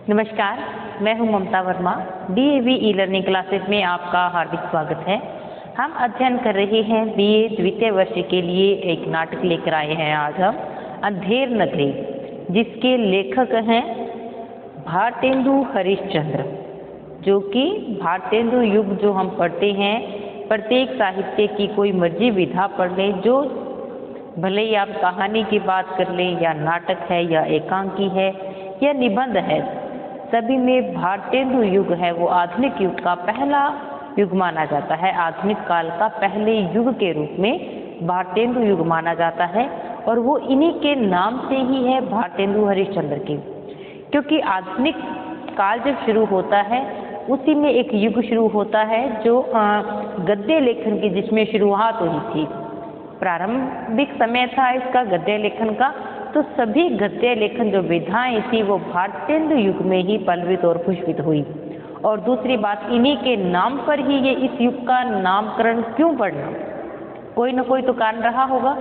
नमस्कार, मैं हूं Mamta Verma. DAV e learning classes में आपका हार्दिक स्वागत है। हम अध्ययन कर रहे हैं बीए द्वितीय वर्ष के लिए एक नाटक लेकर आए हैं आज हम अंधेर नगरी, जिसके लेखक हैं भारतेंदु हरिश्चंद्र, जो कि भारतेंदु युग जो हम पढ़ते हैं, प्रत्येक साहित्य की कोई मर्जी विधा पढ़ लें, जो भले ही आप कहानी की बात कर लें या नाटक है या एकांकी है या निबंध है, सभी में भारतेंदु युग है वो आधुनिक युग का पहला युग माना जाता है। आधुनिक काल का पहले युग के रूप में भारतेंदु युग माना जाता है और वो इन्हीं के नाम से ही है, भारतेंदु हरिश्चंद्र के। क्योंकि आधुनिक काल जब शुरू होता है उसी में एक युग शुरू होता है जो गद्य लेखन की, जिसमें शुरुआत हुई थी। प्रारंभिक समय था इसका गद्य लेखन का, तो सभी गद्य लेखन जो विधाएं थी वो भारतेंदु युग में ही पल्लवित और पुष्पित हुई। और दूसरी बात, इन्हीं के नाम पर ही ये इस युग का नामकरण क्यों पड़ना, कोई न कोई तो कारण रहा होगा।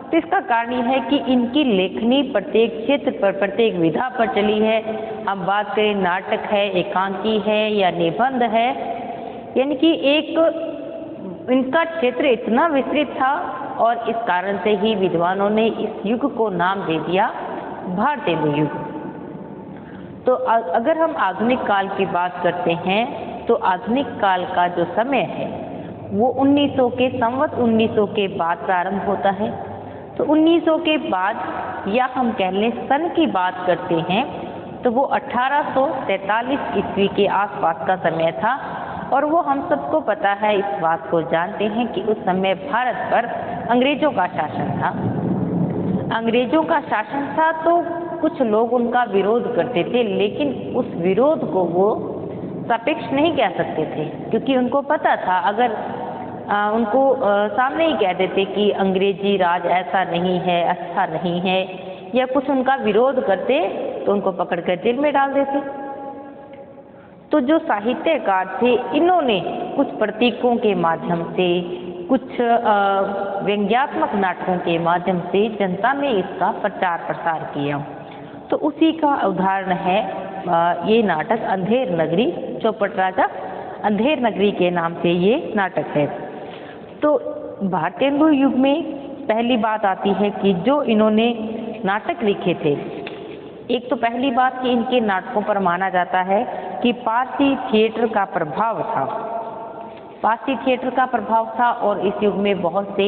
तो इसका कारण यह है कि इनकी लेखनी प्रत्येक क्षेत्र पर, प्रत्येक विधा पर चली है। हम बात करें नाटक है, एकांकी है या निबंध है, यानी कि एक इनका क्षेत्र इतना विस्तृत था और इस कारण से ही विद्वानों ने इस युग को नाम दे दिया भारतेंदु युग। तो अगर हम आधुनिक काल की बात करते हैं तो आधुनिक काल का जो समय है वो 1900 के संवत 1900 के बाद प्रारंभ होता है। तो 1900 के बाद या हम कह लें सन की बात करते हैं तो वो 1843 ईस्वी के आसपास का समय था। और वो हम सबको पता है, इस बात को जानते हैं कि उस समय भारत पर अंग्रेजों का शासन था। अंग्रेजों का शासन था तो कुछ लोग उनका विरोध करते थे, लेकिन उस विरोध को वो सापेक्ष नहीं कह सकते थे, क्योंकि उनको पता था अगर उनको सामने ही कह देते कि अंग्रेजी राज ऐसा नहीं है, अच्छा नहीं है, या कुछ उनका विरोध करते तो उनको पकड़कर जेल में डाल देते। तो जो साहित्यकार थे, इन्होंने कुछ प्रतीकों के माध्यम से, कुछ व्यंग्यात्मक नाटकों के माध्यम से जनता में इसका प्रचार प्रसार किया। तो उसी का उदाहरण है ये नाटक अंधेर नगरी, चौपट राजा अंधेर नगरी के नाम से ये नाटक है। तो भारतेंदु युग में पहली बात आती है कि जो इन्होंने नाटक लिखे थे, एक तो पहली बात कि इनके नाटकों पर माना जाता है कि पारसी थिएटर का प्रभाव था। पारसी थिएटर का प्रभाव था और इस युग में बहुत से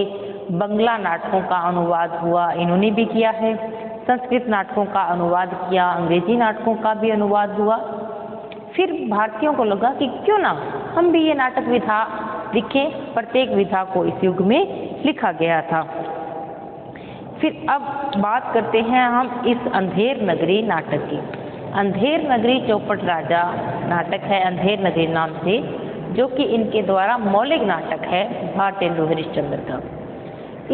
बंगला नाटकों का अनुवाद हुआ, इन्होंने भी किया है। संस्कृत नाटकों का अनुवाद किया, अंग्रेजी नाटकों का भी अनुवाद हुआ। फिर भारतीयों को लगा कि क्यों ना हम भी ये नाटक विधा लिखें। प्रत्येक विधा को इस युग में लिखा गया था। फिर अब बात करते हैं हम इस अंधेर नगरी नाटक की। अंधेर नगरी चौपट राजा नाटक है अंधेर नगरी नाम से, जो कि इनके द्वारा मौलिक नाटक है भारतेंदु हरिश्चंद्र का।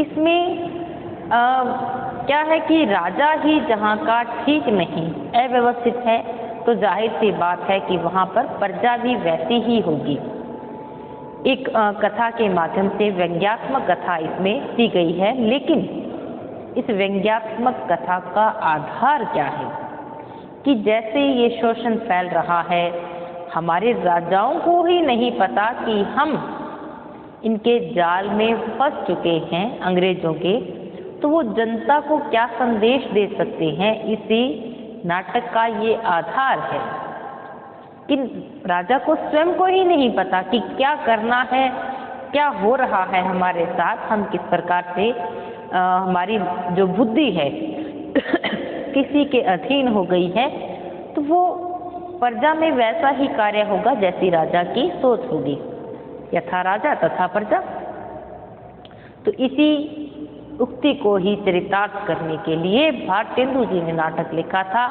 इसमें क्या है कि राजा ही जहाँ का ठीक नहीं, अव्यवस्थित है, तो जाहिर सी बात है कि वहाँ पर प्रजा भी वैसी ही होगी। एक कथा के माध्यम से व्यंग्यात्मक कथा इसमें दी गई है, लेकिन इस व्यंग्यात्मक कथा का आधार क्या है कि जैसे ये शोषण फैल रहा है, हमारे राजाओं को ही नहीं पता कि हम इनके जाल में फंस चुके हैं अंग्रेजों के, तो वो जनता को क्या संदेश दे सकते हैं। इसी नाटक का ये आधार है कि राजा को स्वयं को ही नहीं पता कि क्या करना है, क्या हो रहा है हमारे साथ, हम किस प्रकार से हमारी जो बुद्धि है किसी के अधीन हो गई है। तो वो प्रजा में वैसा ही कार्य होगा जैसी राजा की सोच होगी, यथा राजा तथा प्रजा। तो इसी उक्ति को ही चरितार्थ करने के लिए भारतेंदु जी ने नाटक लिखा था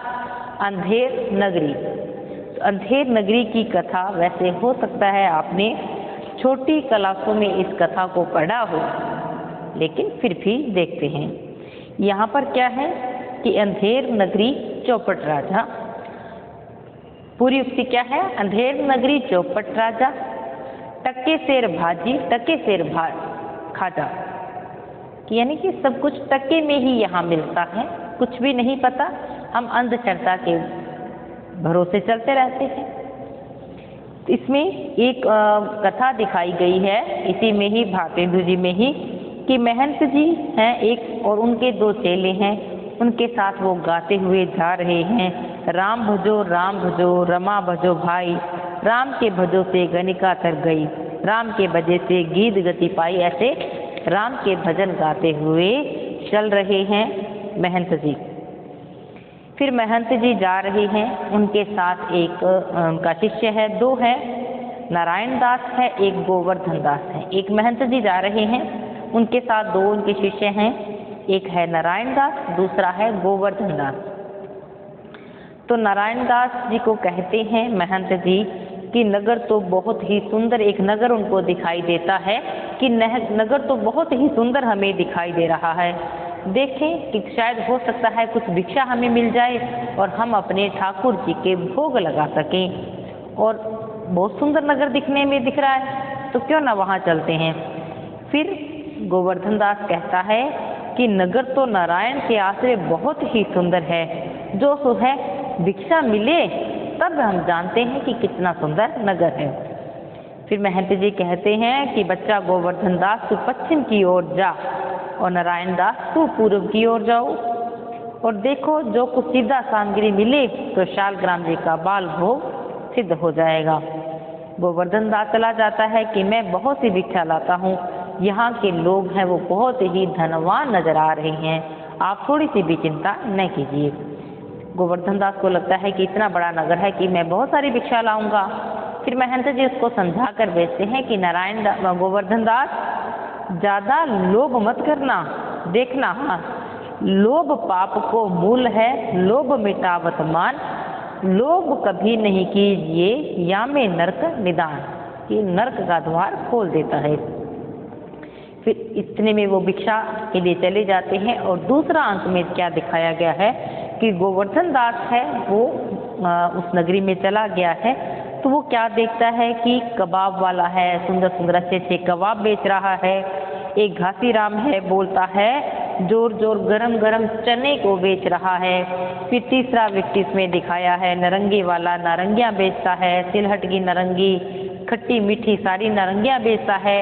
अंधेर नगरी। तो अंधेर नगरी की कथा, वैसे हो सकता है आपने छोटी क्लासों में इस कथा को पढ़ा हो, लेकिन फिर भी देखते हैं। यहाँ पर क्या है कि अंधेर नगरी चौपट राजा, पूरी उक्ति क्या है, अंधेर नगरी चौपट राजा, टके सेर भाजी टके सेर खाजा, यानी कि सब कुछ टके में ही यहाँ मिलता है, कुछ भी नहीं पता। हम अंधश्रद्धा के भरोसे चलते रहते हैं। इसमें एक कथा दिखाई गई है, इसी में ही भारतेंदु जी में ही, कि महंत जी हैं एक और उनके दो चेले हैं, उनके साथ वो गाते हुए जा रहे हैं, राम भजो रमा भजो भाई, राम के भजो से गणिका तर गई, राम के भजे से गीत गति पाई। ऐसे राम के भजन गाते हुए चल रहे हैं महंत जी। फिर महंत जी जा रहे हैं, उनके साथ एक उनका शिष्य है, दो है, नारायण दास है, एक गोवर्धन दास है। एक महंत जी जा रहे हैं, उनके साथ दो उनके शिष्य हैं, एक है नारायण दास, दूसरा है गोवर्धन दास। तो नारायण दास जी को कहते हैं महंत जी कि नगर तो बहुत ही सुंदर, एक नगर उनको दिखाई देता है कि नगर तो बहुत ही सुंदर हमें दिखाई दे रहा है, देखें कि शायद हो सकता है कुछ भिक्षा हमें मिल जाए और हम अपने ठाकुर जी के भोग लगा सकें। और बहुत सुंदर नगर दिखने में दिख रहा है, तो क्यों ना वहाँ चलते हैं। फिर गोवर्धन दास कहता है कि नगर तो नारायण के आश्रय बहुत ही सुंदर है, जो सो है भिक्षा मिले तब हम जानते हैं कि कितना सुंदर नगर है। फिर महंत जी कहते हैं कि बच्चा गोवर्धन दास तू पश्चिम की ओर जा और नारायण दास तू पूर्व की ओर जाओ, और देखो जो कुछ सीधा सामग्री मिले तो शालग्राम जी का बाल भोग सिद्ध हो जाएगा। गोवर्धन दास चला जाता है कि मैं बहुत सी भिक्षा लाता हूँ, यहाँ के लोग हैं वो बहुत ही धनवान नजर आ रहे हैं, आप थोड़ी सी भी चिंता न कीजिए। गोवर्धन दास को लगता है कि इतना बड़ा नगर है कि मैं बहुत सारी भिक्षा लाऊंगा। फिर महंत जी उसको समझा कर भेजते हैं कि गोवर्धन दास ज़्यादा लोभ मत करना, देखना हाँ लोभ पाप को मूल है, लोभ मिटावत मान, लोभ कभी नहीं कीजिए या में नरक निदान, ये नरक का द्वार खोल देता है। फिर इतने में वो भिक्षा के लिए चले जाते हैं। और दूसरा अंक में क्या दिखाया गया है कि गोवर्धन दास है वो उस नगरी में चला गया है, तो वो क्या देखता है कि कबाब वाला है, सुंदर सुंदर अच्छे अच्छे कबाब बेच रहा है। एक घासीराम है, बोलता है जोर जोर गरम गरम चने को बेच रहा है। फिर तीसरा व्यक्ति इसमें दिखाया है नारंगी वाला, नारंगियाँ बेचता है, सिलहट की नारंगी, खट्टी मीठी सारी नारंगियाँ बेचता है।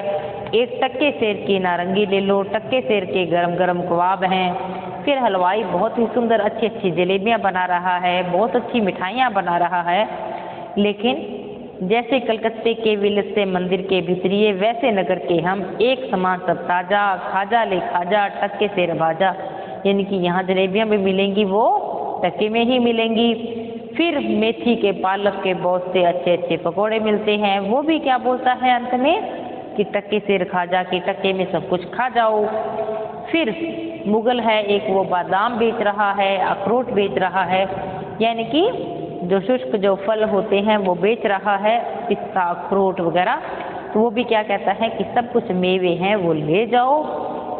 एक टक्के सेर की नारंगी ले लो, टक्के सेर के गरम गरम कबाब हैं। फिर हलवाई बहुत ही सुंदर अच्छी अच्छी जलेबियाँ बना रहा है, बहुत अच्छी मिठाइयाँ बना रहा है। लेकिन जैसे कलकत्ते के विलसे मंदिर के भीतरिए, वैसे नगर के हम एक समान सब ताजा, खाजा ले खाजा टक्के सेर भाजा, यानी कि यहाँ जलेबियाँ भी मिलेंगी वो टक्के में ही मिलेंगी। फिर मेथी के पालक के बहुत से अच्छे अच्छे पकोड़े मिलते हैं, वो भी क्या बोलता है अंत में कि टक्के सेर खाजा के टक्के में सब कुछ खा जाओ। फिर मुगल है एक, वो बादाम बेच रहा है, अखरोट बेच रहा है, यानी कि जो शुष्क जो फल होते हैं वो बेच रहा है, पिस्ता अखरोट वगैरह। तो वो भी क्या कहता है कि सब कुछ मेवे हैं वो ले जाओ,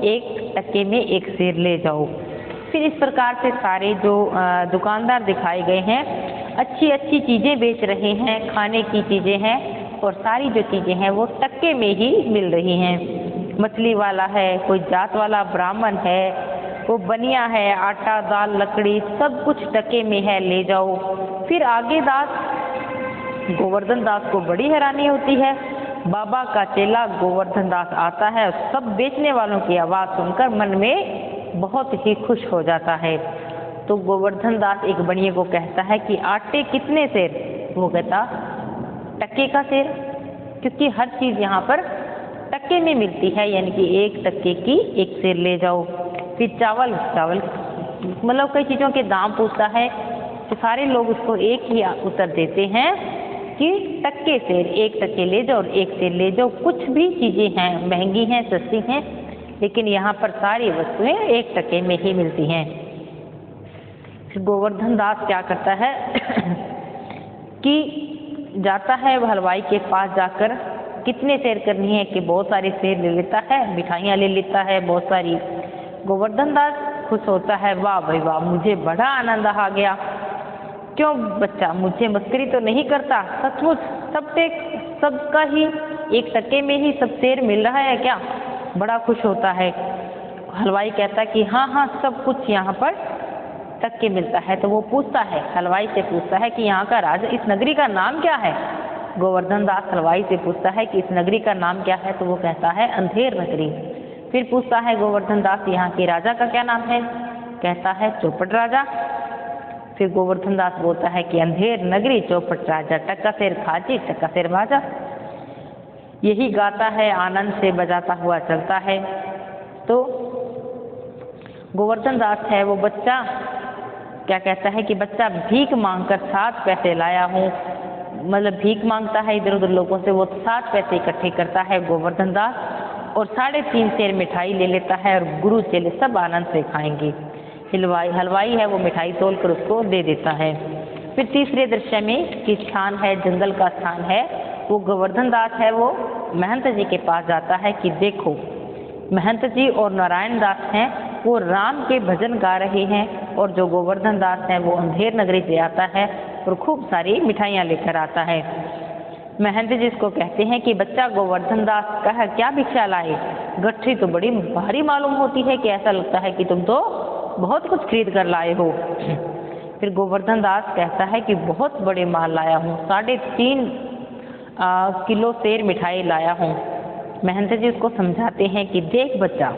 एक टक्के में एक सेर ले जाओ। फिर इस प्रकार से सारे जो दुकानदार दिखाए गए हैं अच्छी अच्छी चीज़ें बेच रहे हैं, खाने की चीज़ें हैं, और सारी जो चीज़ें हैं वो टक्के में ही मिल रही हैं। मछली वाला है, कोई जात वाला ब्राह्मण है, वो बनिया है, आटा दाल लकड़ी सब कुछ टके में है, ले जाओ। फिर आगे गोवर्धन दास को बड़ी हैरानी होती है, बाबा का चेला गोवर्धन दास आता है, सब बेचने वालों की आवाज़ सुनकर मन में बहुत ही खुश हो जाता है। तो गोवर्धन दास एक बनिए को कहता है कि आटे कितने सेर? वो कहता टक्के का सेर, क्योंकि हर चीज़ यहाँ पर टक्के में मिलती है, यानी कि एक टक्के की एक सेर ले जाओ। फिर चावल मतलब कई चीज़ों के दाम पूछता है, तो सारे लोग उसको एक ही उत्तर देते हैं कि टक्के सेर, एक टक्के ले जाओ और एक सेर ले जाओ। कुछ भी चीज़ें हैं महंगी हैं सस्ती हैं, लेकिन यहाँ पर सारी वस्तुएं एक टक्के में ही मिलती हैं। फिर गोवर्धन दास क्या करता है कि जाता है वह हलवाई के पास, जाकर कितने सेर करनी है कि बहुत सारे सेर ले लेता है, मिठाइयाँ ले लेता है बहुत सारी। गोवर्धन दास खुश होता है, वाह भाई वाह, मुझे बड़ा आनंद आ गया। क्यों बच्चा, मुझे मस्करी तो नहीं करता, सचमुच सबका ही एक टक्के में ही सब सेर मिल रहा है क्या? बड़ा खुश होता है। हलवाई कहता है कि हाँ हाँ सब कुछ यहाँ पर तक के मिलता है। तो वो पूछता है, हलवाई से पूछता है कि यहाँ का राजा, इस नगरी का नाम क्या है। गोवर्धन दास हलवाई से पूछता है कि इस नगरी का नाम क्या है। तो वो कहता है अंधेर नगरी। फिर पूछता है गोवर्धन दास, यहाँ के राजा का क्या नाम है। कहता है चौपट राजा। फिर गोवर्धन दास बोलता है कि अंधेर नगरी चौपट राजा, टक्का शेर खाची टक्का शेर बाजा। यही गाता है, आनंद से बजाता हुआ चलता है। तो गोवर्धन दास है वो बच्चा क्या कहता है कि बच्चा भीख मांगकर 7 पैसे लाया हूँ, मतलब भीख मांगता है इधर उधर लोगों से। वो 7 पैसे इकट्ठे करता है गोवर्धन दास और 3.5 सेर मिठाई ले लेता है और गुरु चेले सब आनंद से खाएंगे। हलवाई है वो मिठाई तोल कर उसको दे देता है। फिर तीसरे दृश्य में कि स्थान है, जंगल का स्थान है, वो गोवर्धन दास है वो महंत जी के पास जाता है कि देखो, महंत जी और नारायण दास हैं वो राम के भजन गा रहे हैं और जो गोवर्धन दास है वो अंधेर नगरी से आता है और खूब सारी मिठाइयाँ लेकर आता है। महंत जी इसको कहते हैं कि बच्चा गोवर्धन दास कह क्या भिक्षा लाए, गठरी तो बड़ी भारी मालूम होती है कि ऐसा लगता है कि तुम तो बहुत कुछ खरीद कर लाए हो। फिर गोवर्धन दास कहता है कि बहुत बड़े माल लाया हूँ, 3.5 किलो सेर मिठाई लाया हूँ। महंत जी उसको समझाते हैं कि देख बच्चा,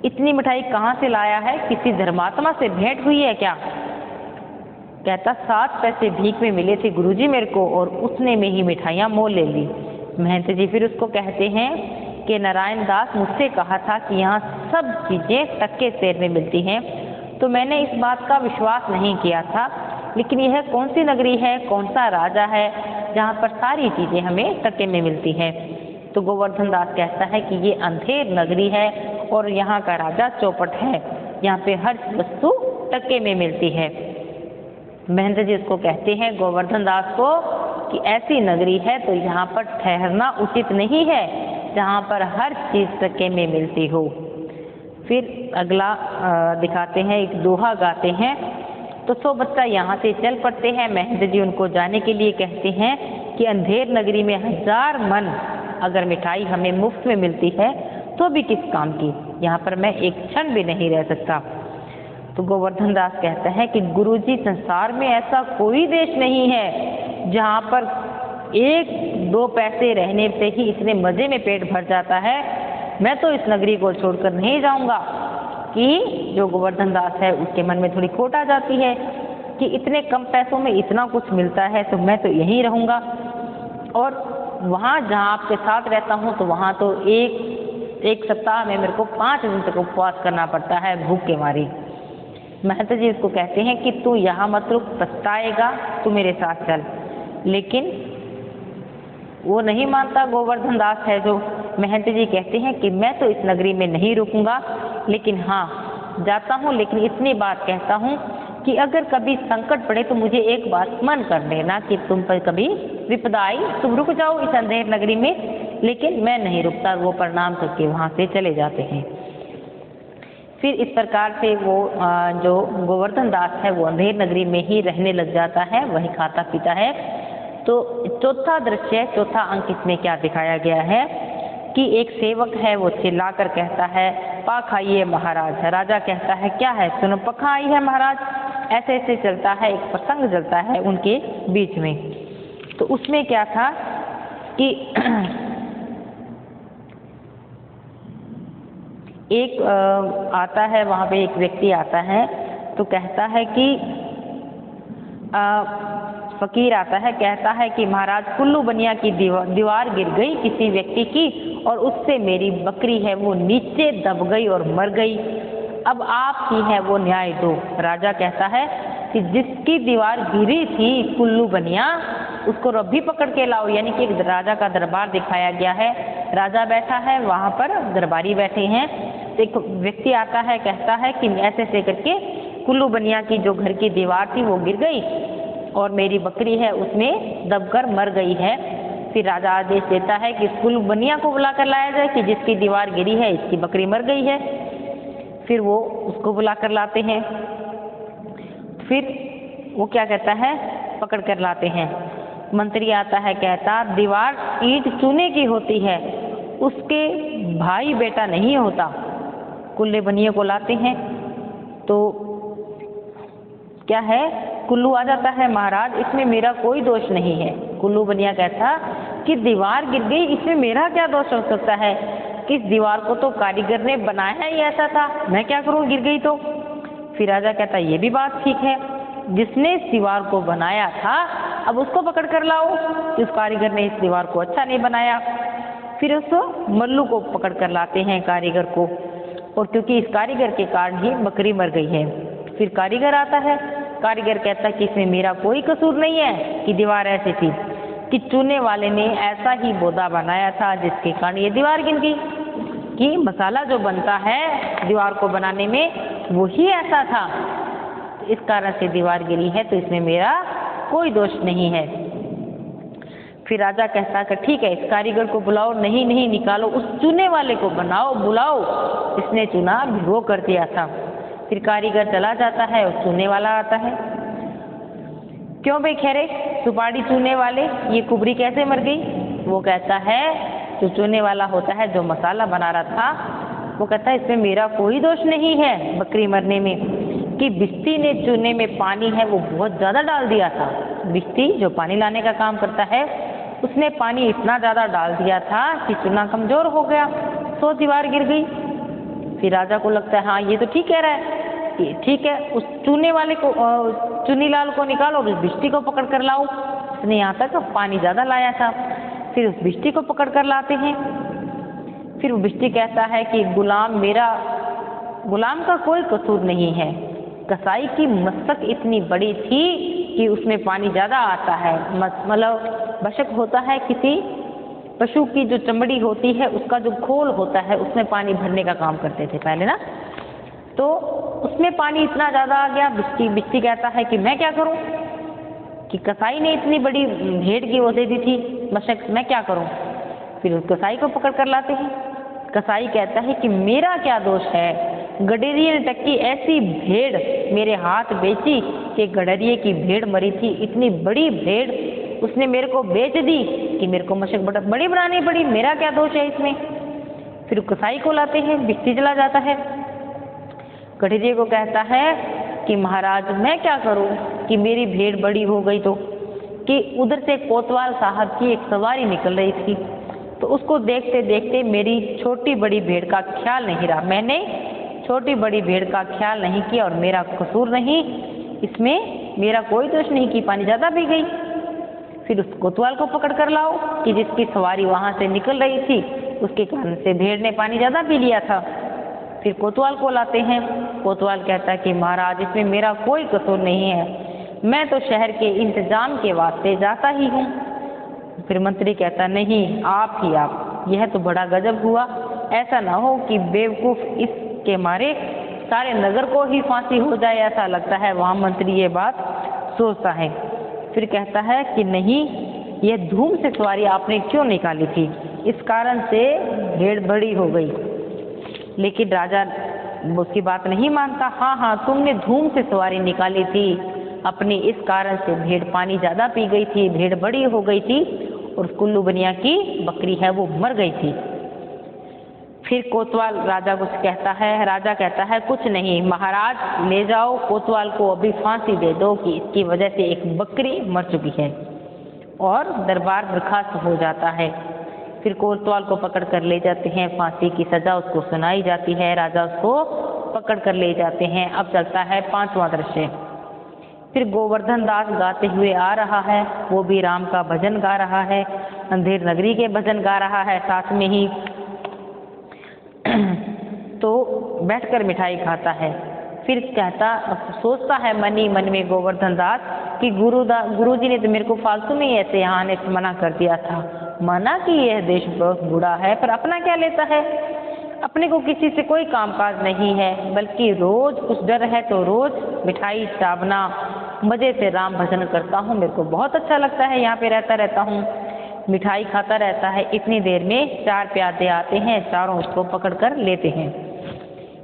इतनी मिठाई कहाँ से लाया है, किसी धर्मात्मा से भेंट हुई है क्या। कहता 7 पैसे भीख में मिले थे गुरुजी मेरे को और उसने में ही मिठाइयाँ मोल ले ली। महंत जी फिर उसको कहते हैं कि नारायण दास मुझसे कहा था कि यहाँ सब चीज़ें टक्के सेर में मिलती हैं, तो मैंने इस बात का विश्वास नहीं किया था, लेकिन यह कौन सी नगरी है, कौन सा राजा है जहाँ पर सारी चीज़ें हमें टक्के में मिलती हैं। तो गोवर्धन दास कहता है कि ये अंधेर नगरी है और यहाँ का राजा चौपट है, यहाँ पे हर वस्तु टक्के में मिलती है। महंत जी उसको कहते हैं गोवर्धन दास को कि ऐसी नगरी है तो यहाँ पर ठहरना उचित नहीं है जहाँ पर हर चीज़ टक्के में मिलती हो। फिर अगला दिखाते हैं, एक दोहा गाते हैं। तो 100 बच्चा यहाँ से चल पड़ते हैं। महंत जी उनको जाने के लिए कहते हैं कि अंधेर नगरी में 1000 मन अगर मिठाई हमें मुफ्त में मिलती है तो भी किस काम की, यहाँ पर मैं एक क्षण भी नहीं रह सकता। तो गोवर्धन दास कहता है कि गुरुजी संसार में ऐसा कोई देश नहीं है जहाँ पर 1-2 पैसे रहने से ही इतने मज़े में पेट भर जाता है। मैं तो इस नगरी को छोड़कर नहीं जाऊँगा। कि जो गोवर्धन दास है उसके मन में थोड़ी खोट आ जाती है कि इतने कम पैसों में इतना कुछ मिलता है तो मैं तो यहीं रहूँगा। और वहाँ जहाँ आपके साथ रहता हूँ तो वहाँ तो एक सप्ताह में मेरे को 5 दिन तक उपवास करना पड़ता है भूख के मारे। महंत जी इसको कहते हैं कि तू यहाँ मत रुक, पछताएगा, तू मेरे साथ चल। लेकिन वो नहीं मानता गोवर्धन दास है जो। महंत जी कहते हैं कि मैं तो इस नगरी में नहीं रुकूंगा, लेकिन हाँ जाता हूँ, लेकिन इतनी बात कहता हूँ कि अगर कभी संकट पड़े तो मुझे एक बात स्मरण कर देना कि तुम पर कभी विपदा आई, तुम रुक जाओ इस अंधेर नगरी में। लेकिन मैं नहीं रुकता। वो प्रणाम करके वहाँ से चले जाते हैं। फिर इस प्रकार से वो जो गोवर्धन दास है वो अंधेर नगरी में ही रहने लग जाता है, वही खाता पीता है। तो चौथा दृश्य, चौथा अंक इसमें क्या दिखाया गया है कि एक सेवक है वो चिल्लाकर कहता है पाक आइए महाराज। राजा कहता है क्या है, सुनो पखा आई है महाराज। ऐसे ऐसे चलता है, एक प्रसंग चलता है उनके बीच में। तो उसमें क्या था कि एक आता है, वहाँ पे एक व्यक्ति आता है तो कहता है कि फकीर आता है, कहता है कि महाराज कुल्लू बनिया की दीवार गिर गई किसी व्यक्ति की और उससे मेरी बकरी है वो नीचे दब गई और मर गई। अब आप ही है वो न्याय दो। राजा कहता है कि जिसकी दीवार गिरी थी कुल्लू बनिया उसको रब्बी पकड़ के लाओ। यानी कि एक राजा का दरबार दिखाया गया है। राजा बैठा है, वहाँ पर दरबारी बैठे हैं। एक व्यक्ति आता है, कहता है कि ऐसे ऐसे करके कुल्लू बनिया की जो घर की दीवार थी वो गिर गई और मेरी बकरी है उसमें दबकर मर गई है। फिर राजा आदेश देता है कि कुल्लू बनिया को बुला कर लाया जाए कि जिसकी दीवार गिरी है इसकी बकरी मर गई है। फिर वो उसको बुला कर लाते हैं। फिर वो क्या कहता है, पकड़ कर लाते हैं। मंत्री आता है, कहता दीवार ईंट चूने की होती है, उसके भाई बेटा नहीं होता। कुल्ले बनिए को लाते हैं तो क्या है? कुल्लू आ जाता है, महाराज इसमें मेरा कोई दोष नहीं है। कुल्लू बनिया कहता कि दीवार गिर गई, इसमें मेरा क्या दोष हो सकता है? किस दीवार को तो कारीगर ने बनाया ही ऐसा था, मैं क्या करूं गिर गई तो। फिर राजा कहता ये भी बात ठीक है, जिसने इस दीवार को बनाया था अब उसको पकड़ कर लाओ कि उस कारीगर ने इस दीवार को अच्छा नहीं बनाया। फिर उस मल्लू को पकड़ कर लाते हैं कारीगर को, और क्योंकि इस कारीगर के कारण ही बकरी मर गई है। फिर कारीगर आता है, कारीगर कहता है कि इसमें मेरा कोई कसूर नहीं है कि दीवार ऐसी थी, कि चूने वाले ने ऐसा ही बोदा बनाया था जिसके कारण ये दीवार गिर गई, कि मसाला जो बनता है दीवार को बनाने में वही ऐसा था, इस कारण से दीवार गिरी है, तो इसमें मेरा कोई दोष नहीं है। फिर राजा कहता कि ठीक है, इस कारीगर को बुलाओ। नहीं नहीं, निकालो, उस चूने वाले को बनाओ, बुलाओ, इसने चूना भिगो कर दिया था। फिर कारीगर चला जाता है और चूने वाला आता है। क्यों भाई खैरे, सुपारी चूने वाले, ये कुबरी कैसे मर गई? वो कहता है, जो चूने वाला होता है, जो मसाला बना रहा था, वो कहता है इसमें मेरा कोई दोष नहीं है बकरी मरने में, कि बिस्ती ने चूने में पानी है वो बहुत ज़्यादा डाल दिया था। बिस्ती जो पानी लाने का काम करता है, उसने पानी इतना ज़्यादा डाल दिया था कि चूना कमज़ोर हो गया, तो दीवार गिर गई। फिर राजा को लगता है हाँ ये तो ठीक कह रहा है, ठीक है, उस चूने वाले को, चुनीलाल को निकालो, उस बिस्ती को पकड़ कर लाओ, उसने यहाँ तक पानी ज़्यादा लाया था। फिर उस बिस्ती को पकड़ कर लाते हैं। फिर वो बिस्ती कहता है कि गुलाम का कोई कसूर नहीं है, कसाई की मस्तक इतनी बड़ी थी कि उसमें पानी ज़्यादा आता है। मतलब बशक होता है, किसी पशु की जो चमड़ी होती है उसका जो खोल होता है उसमें पानी भरने का काम करते थे पहले ना, तो उसमें पानी इतना ज़्यादा आ गया। बिस्ती कहता है कि मैं क्या करूं, कि कसाई ने इतनी बड़ी भेड़ की वो दे दी थी मशक, मैं क्या करूं। फिर उस कसाई को पकड़ कर लाते हैं। कसाई कहता है कि मेरा क्या दोष है, गडरिये ने टक्की ऐसी भेड़ मेरे हाथ बेची कि गडरिये की भेड़ मरी थी, इतनी बड़ी भेड़ उसने मेरे को बेच दी कि मेरे को मशक बड़ी बनानी पड़ी, मेरा क्या दोष है इसमें। फिर कसाई को लाते हैं, बिस्ती चला जाता है। गडरिये को कहता है कि महाराज मैं क्या करूं कि मेरी भेड़ बड़ी हो गई, तो कि उधर से कोतवाल साहब की एक सवारी निकल रही थी, तो उसको देखते देखते मेरी छोटी बड़ी भेड़ का ख्याल नहीं रहा, मैंने छोटी बड़ी भेड़ का ख्याल नहीं किया, और मेरा कसूर नहीं, इसमें मेरा कोई दोष नहीं कि पानी ज़्यादा पी गई। फिर उस कोतवाल को पकड़ कर लाओ कि जिसकी सवारी वहाँ से निकल रही थी, उसके कारण से भेड़ ने पानी ज़्यादा पी लिया था। फिर कोतवाल को लाते हैं। कोतवाल कहता है कि महाराज इसमें मेरा कोई कसूर नहीं है, मैं तो शहर के इंतजाम के वास्ते जाता ही हूँ। फिर मंत्री कहता नहीं, आप ही आप, यह तो बड़ा गजब हुआ, ऐसा ना हो कि बेवकूफ़ इसके मारे सारे नगर को ही फांसी हो जाए, ऐसा लगता है वहाँ मंत्री ये बात सोचता है। फिर कहता है कि नहीं, यह धूम से सवारी आपने क्यों निकाली थी, इस कारण से भेड़ बड़ी हो गई। लेकिन राजा उसकी बात नहीं मानता। हाँ हाँ, तुमने धूम से सवारी निकाली थी अपनी, इस कारण से भेड़ पानी ज़्यादा पी गई थी, भेड़ बड़ी हो गई थी, और कुल्लू बनिया की बकरी है वो मर गई थी। फिर कोतवाल राजा कुछ कहता है, राजा कहता है कुछ नहीं महाराज, ले जाओ कोतवाल को अभी फांसी दे दो कि इसकी वजह से एक बकरी मर चुकी है, और दरबार बर्खास्त हो जाता है। फिर कोतवाल को पकड़ कर ले जाते हैं, फांसी की सज़ा उसको सुनाई जाती है, राजा उसको पकड़ कर ले जाते हैं। अब चलता है 5वां दृश्य। फिर गोवर्धन दास गाते हुए आ रहा है, वो भी राम का भजन गा रहा है, अंधेर नगरी के भजन गा रहा है साथ में ही, तो बैठकर मिठाई खाता है। फिर कहता, सोचता है मन ही मन में गोवर्धन दास कि गुरुजी ने तो मेरे को फालतू में ऐसे यहाँ आने से मना कर दिया था, माना कि यह देश बहुत बूढ़ा है, पर अपना क्या लेता है, अपने को किसी से कोई कामकाज नहीं है, बल्कि रोज कुछ डर है तो रोज मिठाई चावना, मज़े से राम भजन करता हूँ, मेरे को बहुत अच्छा लगता है, यहाँ पे रहता हूँ, मिठाई खाता रहता है। इतनी देर में 4 प्यादे आते हैं, चारों उसको पकड़ कर लेते हैं।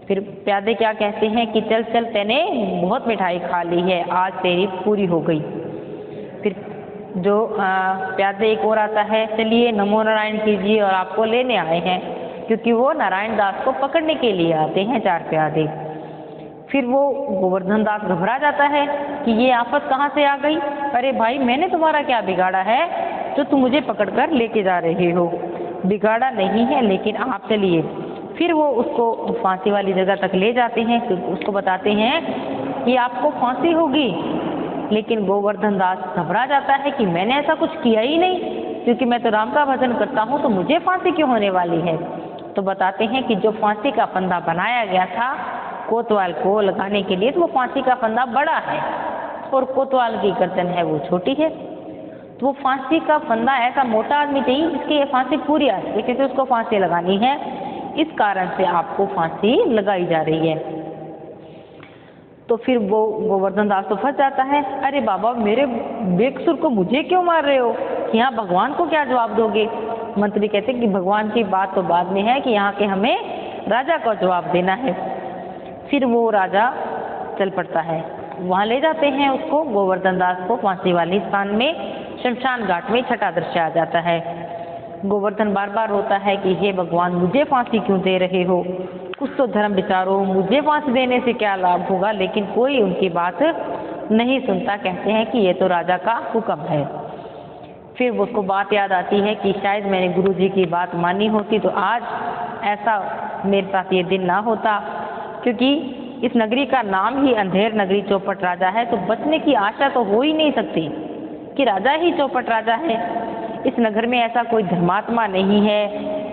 फिर प्यादे क्या कहते हैं कि चल चल, तैने बहुत मिठाई खा ली है, आज तेरी पूरी हो गई। फिर जो प्यादे एक और आता है, चलिए नमो नारायण कीजिए, और आपको लेने आए हैं, क्योंकि वो नारायण दास को पकड़ने के लिए आते हैं 4 प्यादे। फिर वो गोवर्धन दास घबरा जाता है कि ये आफत कहाँ से आ गई। अरे भाई, मैंने तुम्हारा क्या बिगाड़ा है जो तुम मुझे पकड़कर लेके जा रहे हो? बिगाड़ा नहीं है, लेकिन आप चलिए। फिर वो उसको फांसी वाली जगह तक ले जाते हैं, उसको बताते हैं कि आपको फांसी होगी। लेकिन गोवर्धन दास घबरा जाता है कि मैंने ऐसा कुछ किया ही नहीं, क्योंकि मैं तो राम का भजन करता हूँ, तो मुझे फांसी क्यों होने वाली है? तो बताते हैं कि जो फांसी का फंदा बनाया गया था कोतवाल को लगाने के लिए, तो वो फांसी का फंदा बड़ा है और कोतवाल की गर्दन है वो छोटी है। तो वो फांसी का फंदा ऐसा मोटा आदमी चाहिए जिसकी ये फांसी पूरी आ सके, क्योंकि उसको फांसी लगानी है। इस कारण से आपको फांसी लगाई जा रही है। तो फिर वो गोवर्धन दास तो फंस जाता है। अरे बाबा, मेरे बेकसूर को मुझे क्यों मार रहे हो? यहाँ भगवान को क्या जवाब दोगे? मंत्री कहते कि भगवान की बात तो बाद में है, कि यहाँ के हमें राजा को जवाब देना है। फिर वो राजा चल पड़ता है, वहाँ ले जाते हैं उसको, गोवर्धन दास को फांसी वाले स्थान में, शमशान घाट में छठा दृश्य आ जाता है। गोवर्धन बार बार रोता है कि हे भगवान, मुझे फांसी क्यों दे रहे हो? कुछ तो धर्म विचारो, मुझे फांसी देने से क्या लाभ होगा? लेकिन कोई उनकी बात नहीं सुनता, कहते हैं कि ये तो राजा का हुक्म है। फिर वो उसको बात याद आती है कि शायद मैंने गुरु जी की बात मानी होती तो आज ऐसा मेरे साथ ये दिन ना होता, क्योंकि इस नगरी का नाम ही अंधेर नगरी चौपट राजा है, तो बचने की आशा तो हो ही नहीं सकती कि राजा ही चौपट राजा है। इस नगर में ऐसा कोई धर्मात्मा नहीं है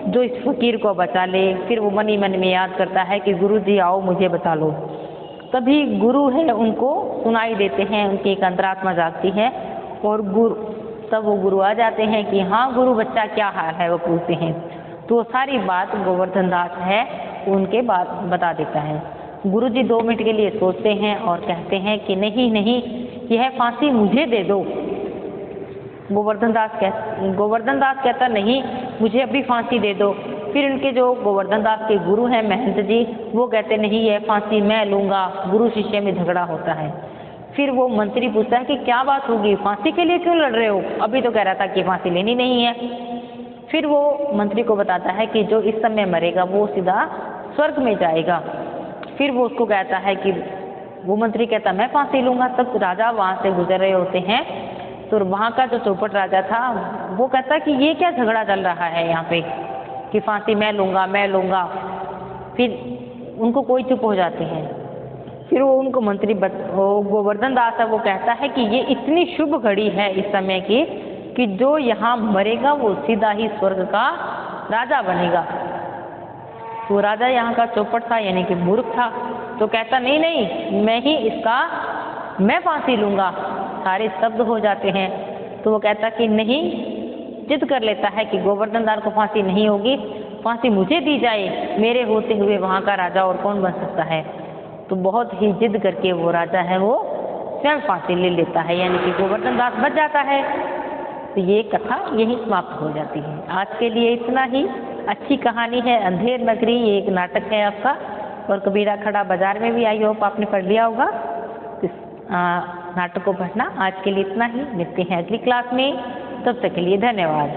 जो इस फकीर को बचा ले। फिर वो मन ही मन में याद करता है कि गुरु जी आओ, मुझे बचा लो। तभी गुरु है उनको सुनाई देते हैं, उनकी एक अंतरात्मा जागती है और तब वो गुरु आ जाते हैं कि हाँ गुरु, बच्चा क्या हाल है? वो पूछते हैं। तो वो सारी बात गोवर्धन दास है उनके बात बता देता है। गुरु जी 2 मिनट के लिए सोचते हैं और कहते हैं कि नहीं नहीं, यह फांसी मुझे दे दो। गोवर्धन दास कहता नहीं, मुझे अभी फांसी दे दो। फिर उनके जो गोवर्धन दास के गुरु हैं महंत जी, वो कहते नहीं, यह फांसी मैं लूँगा। गुरु शिष्य में झगड़ा होता है। फिर वो मंत्री पूछता है कि क्या बात होगी, फांसी के लिए क्यों लड़ रहे हो? अभी तो कह रहा था कि फांसी लेनी नहीं है। फिर वो मंत्री को बताता है कि जो इस समय मरेगा वो सीधा स्वर्ग में जाएगा। फिर वो उसको कहता है कि वो मंत्री कहता मैं फांसी लूँगा। तब राजा वहाँ से गुजर रहे होते हैं, तो वहाँ का जो चौपट राजा था वो कहता कि ये क्या झगड़ा चल रहा है यहाँ पे कि फांसी मैं लूँगा। फिर उनको कोई चुप हो जाते हैं। फिर वो उनको मंत्री गोवर्धन दास है, वो कहता है कि ये इतनी शुभ घड़ी है इस समय की कि जो यहाँ मरेगा वो सीधा ही स्वर्ग का राजा बनेगा। वो राजा यहाँ का चौपट था, यानी कि मूर्ख था, तो कहता नहीं नहीं, मैं फांसी लूँगा। सारे स्तब्ध हो जाते हैं। तो वो कहता कि नहीं, जिद कर लेता है कि गोवर्धन दास को फांसी नहीं होगी, फांसी मुझे दी जाए, मेरे होते हुए वहाँ का राजा और कौन बन सकता है। तो बहुत ही जिद करके वो राजा है वो स्वयं फांसी ले लेता है, यानी कि गोवर्धन दास बच जाता है। तो ये कथा यही समाप्त हो जाती है। आज के लिए इतना ही। अच्छी कहानी है अंधेर नगरी, ये एक नाटक है आपका, और कबीरा खड़ा बाजार में भी आई होप आपने पढ़ लिया होगा। इस नाटक को पढ़ना। आज के लिए इतना ही, मिलते हैं अगली क्लास में, तब तक के लिए धन्यवाद।